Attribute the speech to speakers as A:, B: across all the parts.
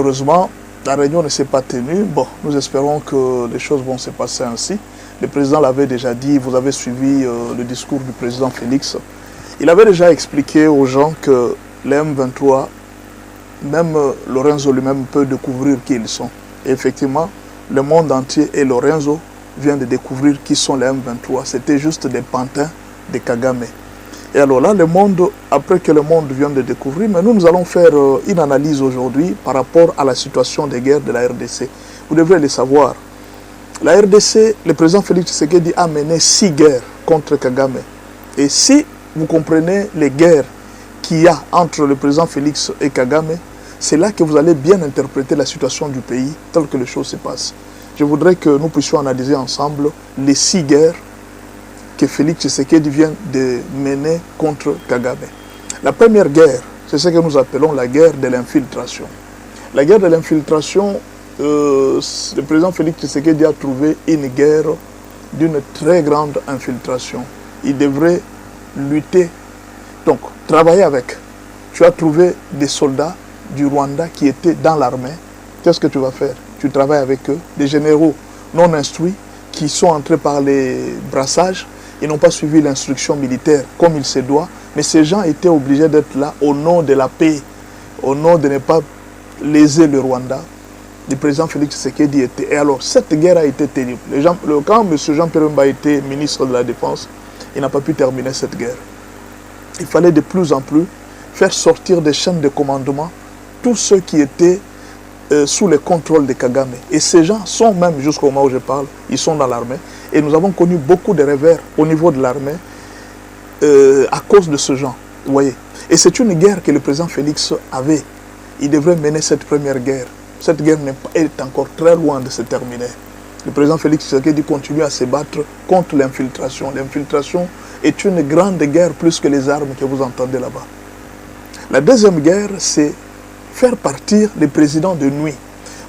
A: malheureusement, la réunion ne s'est pas tenue. Bon, nous espérons que les choses vont se passer ainsi. Le président l'avait déjà dit, vous avez suivi le discours du président Félix. Il avait déjà expliqué aux gens que les M23, même Lorenzo lui-même peut découvrir qui ils sont. Et effectivement, le monde entier et Lorenzo vient de découvrir qui sont les M23. C'était juste des pantins de Kagame. Et alors là, le monde, après que le monde vient de découvrir, mais nous allons faire une analyse aujourd'hui par rapport à la situation des guerres de la RDC. Vous devrez le savoir. La RDC, le président Félix Tshisekedi a mené 6 guerres contre Kagame. Et si vous comprenez les guerres qu'il y a entre le président Félix et Kagame, c'est là que vous allez bien interpréter la situation du pays, telle que les choses se passent. Je voudrais que nous puissions analyser ensemble les 6 guerres que Félix Tshisekedi vient de mener contre Kagame. La première guerre, c'est ce que nous appelons la guerre de l'infiltration. La guerre de l'infiltration, le président Félix Tshisekedi a trouvé une guerre d'une très grande infiltration. Il devrait lutter, donc travailler avec. Tu as trouvé des soldats du Rwanda qui étaient dans l'armée. Qu'est-ce que tu vas faire? Tu travailles avec eux, des généraux non instruits qui sont entrés par les brassages. Ils n'ont pas suivi l'instruction militaire comme il se doit, mais ces gens étaient obligés d'être là au nom de la paix, au nom de ne pas léser le Rwanda. Le président Félix Tshisekedi était. Et alors, cette guerre a été terrible. Quand M. Jean-Pierre Bemba était ministre de la Défense, il n'a pas pu terminer cette guerre. Il fallait de plus en plus faire sortir des chaînes de commandement tous ceux qui étaient sous le contrôle de Kagame. Et ces gens sont même, jusqu'au moment où je parle, ils sont dans l'armée. Et nous avons connu beaucoup de revers au niveau de l'armée à cause de ce genre. Vous voyez. Et c'est une guerre que le président Félix avait. Il devrait mener cette première guerre. Cette guerre est encore très loin de se terminer. Le président Félix Tshisekedi continue à se battre contre l'infiltration. L'infiltration est une grande guerre plus que les armes que vous entendez là-bas. La deuxième guerre, c'est faire partir les présidents de nuit.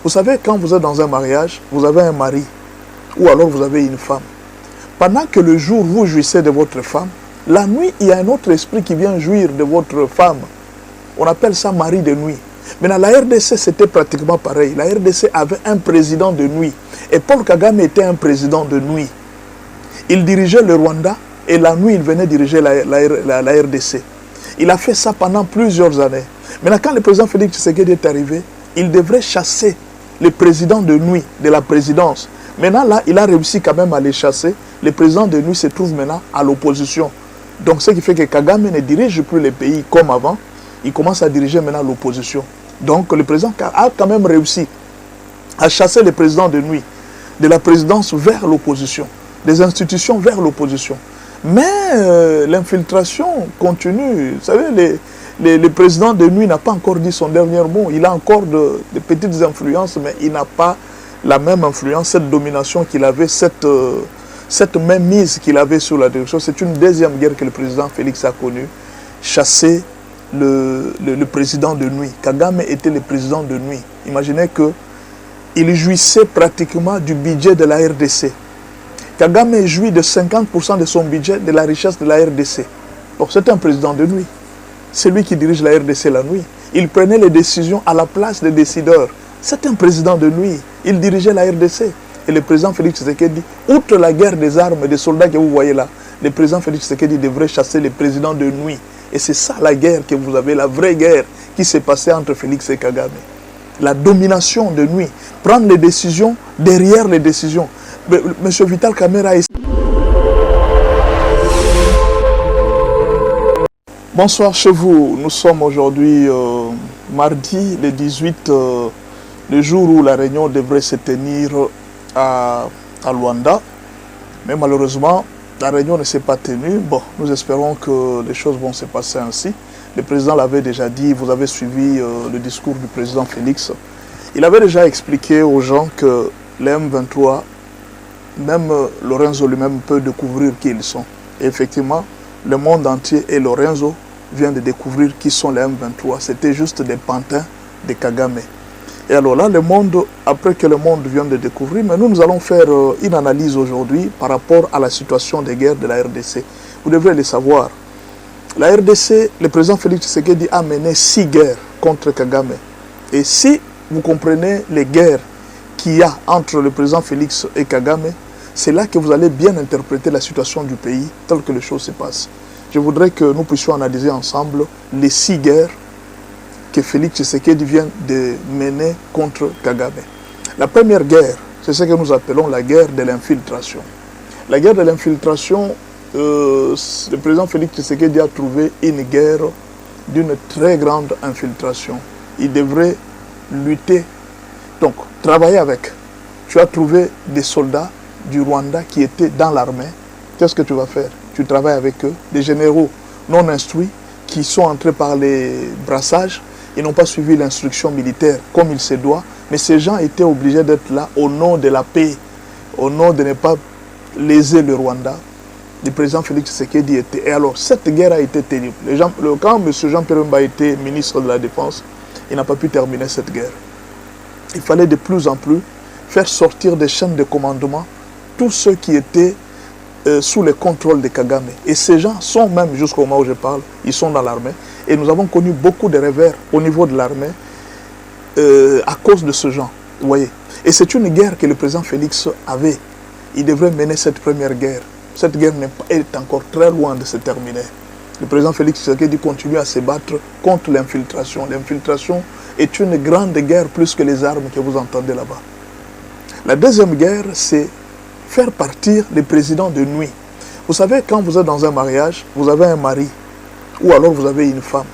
A: Vous savez, quand vous êtes dans un mariage, vous avez un mari, ou alors vous avez une femme. Pendant que le jour, vous jouissez de votre femme, la nuit, il y a un autre esprit qui vient jouir de votre femme. On appelle ça mari de nuit. Maintenant, la RDC, c'était pratiquement pareil. La RDC avait un président de nuit. Et Paul Kagame était un président de nuit. Il dirigeait le Rwanda, et la nuit, il venait diriger la RDC. Il a fait ça pendant plusieurs années. Maintenant, quand le président Félix Tshisekedi est arrivé, il devrait chasser le président de nuit de la présidence. Maintenant, là, il a réussi quand même à les chasser. Le président de nuit se trouve maintenant à l'opposition. Donc, ce qui fait que Kagame ne dirige plus les pays comme avant. Il commence à diriger maintenant l'opposition. Donc, le président a quand même réussi à chasser le président de nuit de la présidence vers l'opposition, des institutions vers l'opposition. Mais l'infiltration continue. Vous savez, le président de nuit n'a pas encore dit son dernier mot. Il a encore de petites influences, mais il n'a pas la même influence, cette domination qu'il avait, cette même mise qu'il avait sur la direction. C'est une deuxième guerre que le président Félix a connue. Chasser le président de nuit. Kagame était le président de nuit. Imaginez qu'il jouissait pratiquement du budget de la RDC. Kagame jouit de 50% de son budget de la richesse de la RDC. Donc c'est un président de nuit. C'est lui qui dirige la RDC la nuit. Il prenait les décisions à la place des décideurs. C'est un président de nuit. Il dirigeait la RDC. Et le président Félix Tshisekedi, outre la guerre des armes et des soldats que vous voyez là, le président Félix Tshisekedi devrait chasser les présidents de nuit. Et c'est ça la guerre que vous avez, la vraie guerre qui s'est passée entre Félix et Kagame. La domination de nuit. Prendre les décisions derrière les décisions. Monsieur Vital Kamerhe. Bonsoir chez vous. Nous sommes aujourd'hui mardi, le 18, le jour où la réunion devrait se tenir à Luanda. Mais malheureusement, la réunion ne s'est pas tenue. Bon, nous espérons que les choses vont se passer ainsi. Le président l'avait déjà dit, vous avez suivi le discours du président Félix. Il avait déjà expliqué aux gens que les M23, même Lorenzo lui-même peut découvrir qui ils sont. Et effectivement, le monde entier et Lorenzo vient de découvrir qui sont les M23. C'était juste des pantins de Kagame. Et alors là, le monde, après que le monde vient de découvrir, mais nous allons faire une analyse aujourd'hui par rapport à la situation des guerres de la RDC. Vous devrez le savoir. La RDC, le président Félix Tshisekedi a mené 6 guerres contre Kagame. Et si vous comprenez les guerres qu'il y a entre le président Félix et Kagame, c'est là que vous allez bien interpréter la situation du pays telle que les choses se passent. Je voudrais que nous puissions analyser ensemble les 6 guerres que Félix Tshisekedi vient de mener contre Kagame. La première guerre, c'est ce que nous appelons la guerre de l'infiltration. La guerre de l'infiltration, le président Félix Tshisekedi a trouvé une guerre d'une très grande infiltration. Il devrait lutter, donc travailler avec. Tu as trouvé des soldats du Rwanda qui étaient dans l'armée. Qu'est-ce que tu vas faire? Tu travailles avec eux, des généraux non instruits qui sont entrés par les brassages. Ils n'ont pas suivi l'instruction militaire comme il se doit, mais ces gens étaient obligés d'être là au nom de la paix, au nom de ne pas léser le Rwanda. Le président Félix Tshisekedi était. Et alors, cette guerre a été terrible. Quand M. Jean-Pierre Bemba était ministre de la Défense, il n'a pas pu terminer cette guerre. Il fallait de plus en plus faire sortir des chaînes de commandement tous ceux qui étaient sous le contrôle de Kagame. Et ces gens sont même, jusqu'au moment où je parle, ils sont dans l'armée. Et nous avons connu beaucoup de revers au niveau de l'armée à cause de ce genre. Vous voyez. Et c'est une guerre que le président Félix avait. Il devrait mener cette première guerre. Cette guerre est encore très loin de se terminer. Le président Félix Tshisekedi continue à se battre contre l'infiltration. L'infiltration est une grande guerre plus que les armes que vous entendez là-bas. La deuxième guerre, c'est faire partir les présidents de nuit. Vous savez, quand vous êtes dans un mariage, vous avez un mari ou alors vous avez une femme.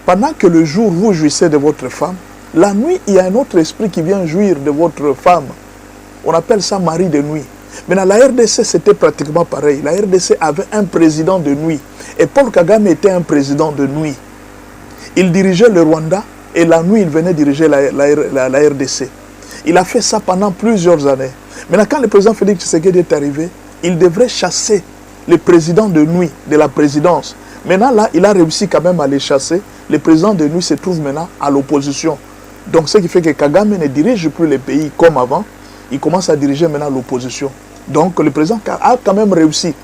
A: Pendant que le jour, vous jouissez de votre femme, la nuit, il y a un autre esprit qui vient jouir de votre femme. On appelle ça mari de nuit. Maintenant, la RDC, c'était pratiquement pareil. La RDC avait un président de nuit. Et Paul Kagame était un président de nuit. Il dirigeait le Rwanda et la nuit, il venait diriger la RDC. Il a fait ça pendant plusieurs années. Maintenant, quand le président Félix Tshisekedi est arrivé, il devrait chasser le président de nuit de la présidence. Maintenant, là, il a réussi quand même à les chasser. Le président de nuit se trouve maintenant à l'opposition. Donc, ce qui fait que Kagame ne dirige plus les pays comme avant. Il commence à diriger maintenant l'opposition. Donc, le président a quand même réussi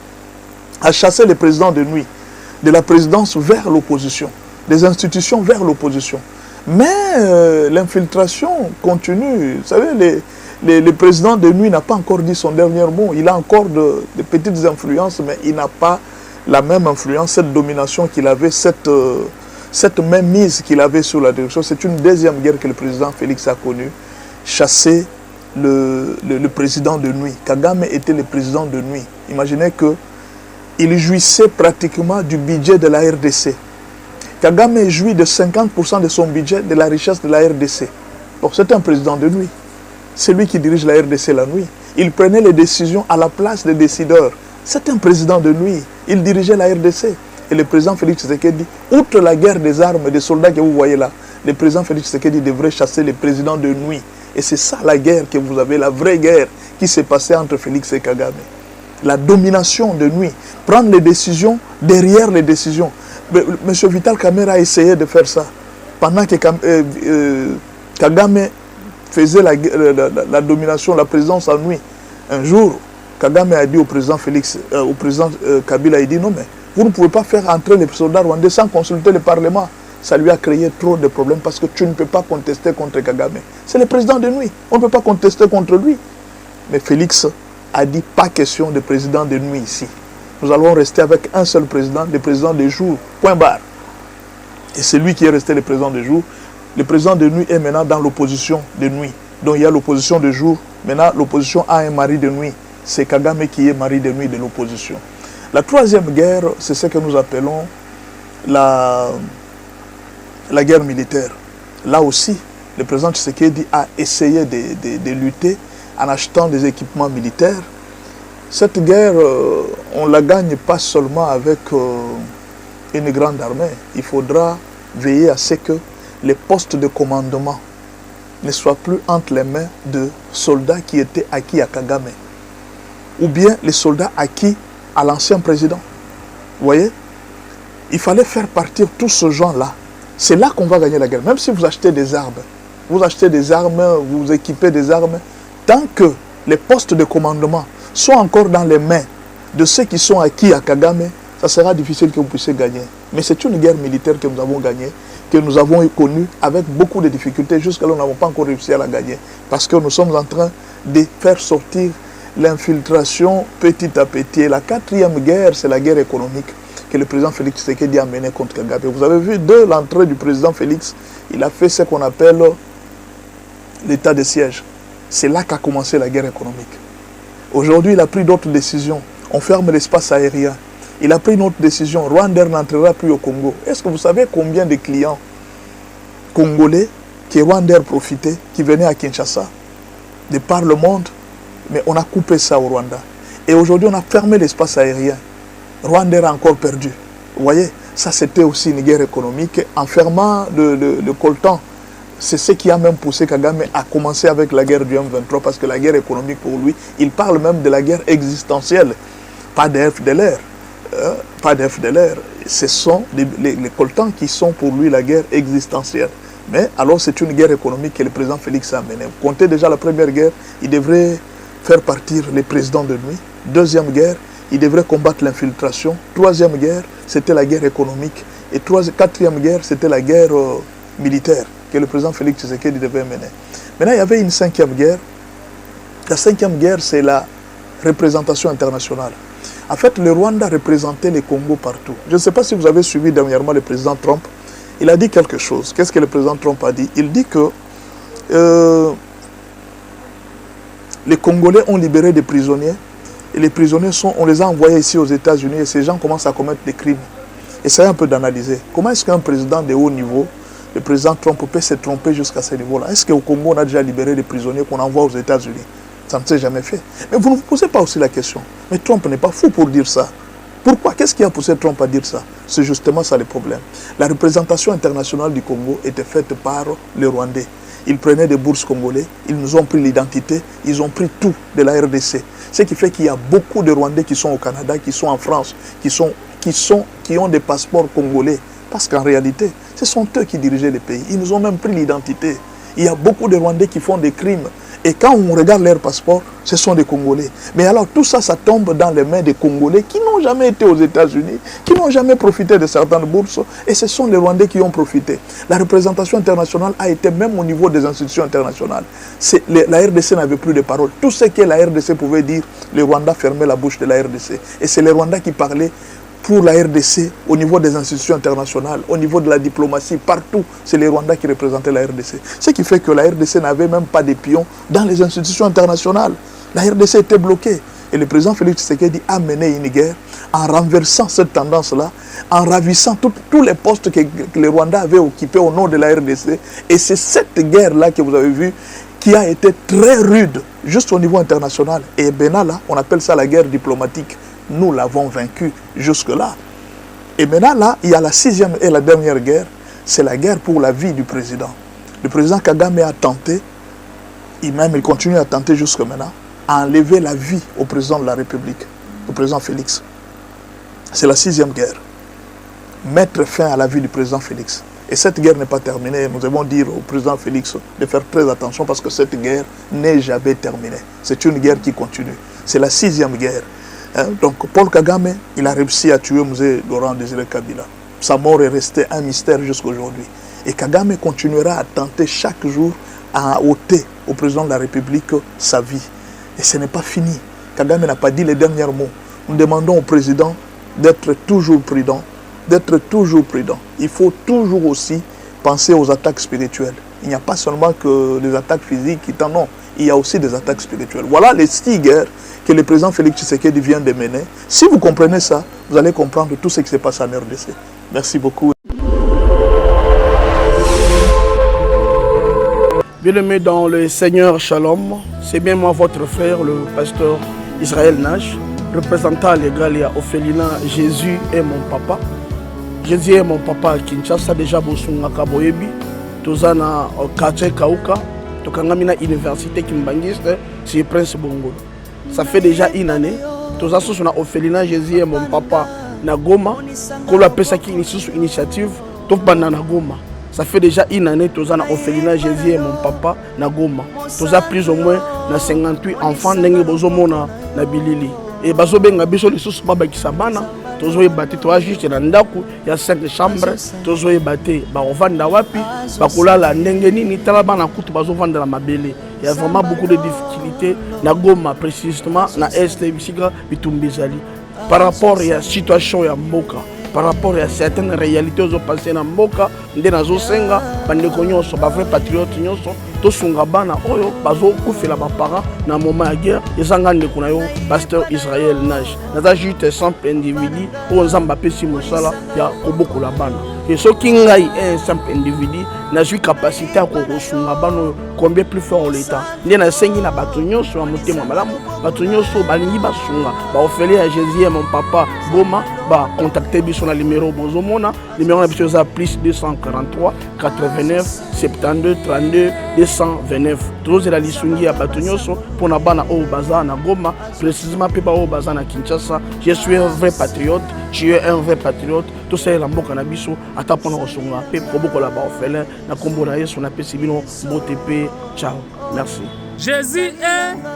A: à chasser le président de nuit de la présidence vers l'opposition, des institutions vers l'opposition. Mais l'infiltration continue. Vous savez, le président de nuit n'a pas encore dit son dernier mot. Il a encore de petites influences, mais il n'a pas la même influence, cette domination qu'il avait, cette même mise qu'il avait sur la direction. C'est une deuxième guerre que le président Félix a connue. Chasser le président de nuit. Kagame était le président de nuit. Imaginez qu'il jouissait pratiquement du budget de la RDC. Kagame jouit de 50% de son budget de la richesse de la RDC. Bon, c'est un président de nuit. C'est lui qui dirige la RDC la nuit. Il prenait les décisions à la place des décideurs. C'est un président de nuit. Il dirigeait la RDC. Et le président Félix Tshisekedi, outre la guerre des armes, des soldats que vous voyez là, le président Félix Tshisekedi devrait chasser les présidents de nuit. Et c'est ça la guerre que vous avez, la vraie guerre qui s'est passée entre Félix et Kagame. La domination de nuit. Prendre les décisions derrière les décisions. M. Vital Kamerhe a essayé de faire ça. Pendant que Kagame faisait la domination, la présidence en nuit. Un jour, Kagame a dit au président Kabila, il dit non mais vous ne pouvez pas faire entrer les soldats rwandais sans consulter le Parlement. Ça lui a créé trop de problèmes parce que tu ne peux pas contester contre Kagame. C'est le président de nuit. On ne peut pas contester contre lui. Mais Félix a dit pas question de président de nuit ici. Nous allons rester avec un seul président, le président de jour. Point barre. Et c'est lui qui est resté le président de jour. Le président de nuit est maintenant dans l'opposition de nuit. Donc il y a l'opposition de jour. Maintenant, l'opposition a un mari de nuit. C'est Kagame qui est mari de nuit de l'opposition. La troisième guerre, c'est ce que nous appelons la guerre militaire. Là aussi, le président Tshisekedi a essayé de lutter en achetant des équipements militaires. Cette guerre, on ne la gagne pas seulement avec une grande armée. Il faudra veiller à ce que les postes de commandement ne soient plus entre les mains de soldats qui étaient acquis à Kagame. Ou bien les soldats acquis à l'ancien président. Vous voyez? Il fallait faire partir tous ce gens-là. C'est là qu'on va gagner la guerre. Même si vous achetez des armes, vous équipez des armes, tant que les postes de commandement sont encore dans les mains de ceux qui sont acquis à Kagame, ça sera difficile que vous puissiez gagner. Mais c'est une guerre militaire que nous avons gagnée, que nous avons connue avec beaucoup de difficultés. Jusqu'à là, nous n'avons pas encore réussi à la gagner. Parce que nous sommes en train de faire sortir l'infiltration petit à petit. Et la quatrième guerre, c'est la guerre économique que le président Félix Tshisekedi a menée contre Kagame. Vous avez vu, dès l'entrée du président Félix, il a fait ce qu'on appelle l'état de siège. C'est là qu'a commencé la guerre économique. Aujourd'hui, il a pris d'autres décisions. On ferme l'espace aérien. Il a pris une autre décision. Rwanda n'entrera plus au Congo. Est-ce que vous savez combien de clients congolais qui Rwanda profitaient, qui venaient à Kinshasa, de par le monde? Mais on a coupé ça au Rwanda. Et aujourd'hui, on a fermé l'espace aérien. Rwanda a encore perdu. Vous voyez, ça c'était aussi une guerre économique. En fermant le coltan, c'est ce qui a même poussé Kagame à commencer avec la guerre du M23, parce que la guerre économique pour lui, il parle même de la guerre existentielle, pas de FDLR. Pas de FDLR. Ce sont les coltans qui sont pour lui la guerre existentielle. Mais alors c'est une guerre économique que le président Félix a menée. Vous comptez déjà la première guerre, il devrait faire partir les présidents de nuit. Deuxième guerre, il devrait combattre l'infiltration. Troisième guerre, c'était la guerre économique. Et quatrième guerre, c'était la guerre militaire que le président Félix Tshisekedi devait mener. Maintenant, il y avait une cinquième guerre. La cinquième guerre, c'est la représentation internationale. En fait, le Rwanda représentait les Congo partout. Je ne sais pas si vous avez suivi dernièrement le président Trump. Il a dit quelque chose. Qu'est-ce que le président Trump a dit? Il dit que les Congolais ont libéré des prisonniers. Et les prisonniers, on les a envoyés ici aux États-Unis et ces gens commencent à commettre des crimes. Essayez un peu d'analyser. Comment est-ce qu'un président de haut niveau, le président Trump, peut se tromper jusqu'à ce niveau-là? Est-ce qu'au Congo, on a déjà libéré des prisonniers qu'on envoie aux États-Unis? Ça ne s'est jamais fait. Mais vous ne vous posez pas aussi la question. Mais Trump n'est pas fou pour dire ça. Pourquoi? Qu'est-ce qui a poussé Trump à dire ça? C'est justement ça le problème. La représentation internationale du Congo était faite par les Rwandais. Ils prenaient des bourses congolais, ils nous ont pris l'identité, ils ont pris tout de la RDC. Ce qui fait qu'il y a beaucoup de Rwandais qui sont au Canada, qui sont en France, qui ont des passeports congolais. Parce qu'en réalité, ce sont eux qui dirigeaient les pays. Ils nous ont même pris l'identité. Il y a beaucoup de Rwandais qui font des crimes. Et quand on regarde leur passeport, ce sont des Congolais. Mais alors tout ça, ça tombe dans les mains des Congolais qui n'ont jamais été aux États-Unis, qui n'ont jamais profité de certaines bourses. Et ce sont les Rwandais qui ont profité. La représentation internationale a été même au niveau des institutions internationales. La RDC n'avait plus de parole. Tout ce que la RDC pouvait dire, les Rwandais fermaient la bouche de la RDC. Et c'est les Rwandais qui parlaient pour la RDC, au niveau des institutions internationales, au niveau de la diplomatie, partout, c'est les Rwandais qui représentaient la RDC. Ce qui fait que la RDC n'avait même pas de pions dans les institutions internationales. La RDC était bloquée. Et le président Félix Tshisekedi a mené une guerre en renversant cette tendance-là, en ravissant tous les postes que les Rwandais avaient occupés au nom de la RDC. Et c'est cette guerre-là que vous avez vue qui a été très rude, juste au niveau international. Et maintenant, là, on appelle ça la guerre diplomatique. Nous l'avons vaincu jusque-là. Et maintenant, là, il y a la sixième et la dernière guerre. C'est la guerre pour la vie du président. Le président Kagame a tenté, il continue à tenter jusque maintenant, à enlever la vie au président de la République, au président Félix. C'est la sixième guerre. Mettre fin à la vie du président Félix. Et cette guerre n'est pas terminée. Nous devons dire au président Félix de faire très attention parce que cette guerre n'est jamais terminée. C'est une guerre qui continue. C'est la sixième guerre. Donc Paul Kagame, il a réussi à tuer Mzee Laurent Désiré Kabila. Sa mort est restée un mystère jusqu'à aujourd'hui. Et Kagame continuera à tenter chaque jour à ôter au président de la République sa vie. Et ce n'est pas fini. Kagame n'a pas dit les derniers mots. Nous demandons au président d'être toujours prudent. D'être toujours prudent. Il faut toujours aussi penser aux attaques spirituelles. Il n'y a pas seulement que les attaques physiques qui t'en ont. Il y a aussi des attaques spirituelles. Voilà les 6 guerres que le président Félix Tshisekedi vient de mener. Si vous comprenez ça, vous allez comprendre tout ce qui s'est passé en RDC. Merci beaucoup.
B: Bien-aimé dans le Seigneur Shalom, c'est bien moi votre frère, le pasteur Israël Nash, représentant légal à Ophelina. Jésus est mon papa. Jésus est mon papa à Kinshasa, déjà Bosunga Kaboyebi, Tozana Kache Kauka, Tokangamina Université Kimbangiste, c'est Prince Bongolo. Ça fait déjà une année. Toza sur Ophelina, Jésus est mon papa na Goma. Qu'on appelle ça qui initiative, Topana na Goma. Ça fait déjà une année Toza na Ophelina, Jésus est mon papa na Goma. Toza plus ou moins na 58 enfants n'engue bozomona na bilili. Et bazobenga biso lisusu baba kisabana. tozoyeba te toa juste na ndako ya 5 chambre tozoyeba te bakovanda wapi bakolala ndenge nini tala bana kutu bazovandela mabele. Il y a vraiment beaucoup de difficultés na Goma précisément na est bisika bitumbi ezali par rapport à la situation ya mboka, par rapport à certaines réalités aux passées na mboka nde nazosenga bandeko nyonso ba vrai patriote nyonso tosunga bana oyo bazokufela baparents na moment ya guerre ezanga ndeko na yo pasteur Israël Nage naza juste simple individu oyo nzambe apesi mosala ya kobokola bana et soki ngai un simple individu nazwi capacité ya kosunga bana oyo combien plus fort l'état nde nasengi na bato nyonso ya motema malamu bato nyonso balingi basunga baofele ya Jésus mon papa Goma ba contacter biso na numéro bozomona numéro na biso za plus 243 89 72 32 229 tozela lisungi ya bato nyonso mpona bana oyo baza na Goma précisément pe ba oyo baza na Kinshasa. Je suis un vrai patriote, tu es un vrai patriote tosalela mboka na biso ata mpona kosunga pe kobokola baorphelin na kombo na Yesu napesi bino mbote pe ciao merci.
C: Jésus est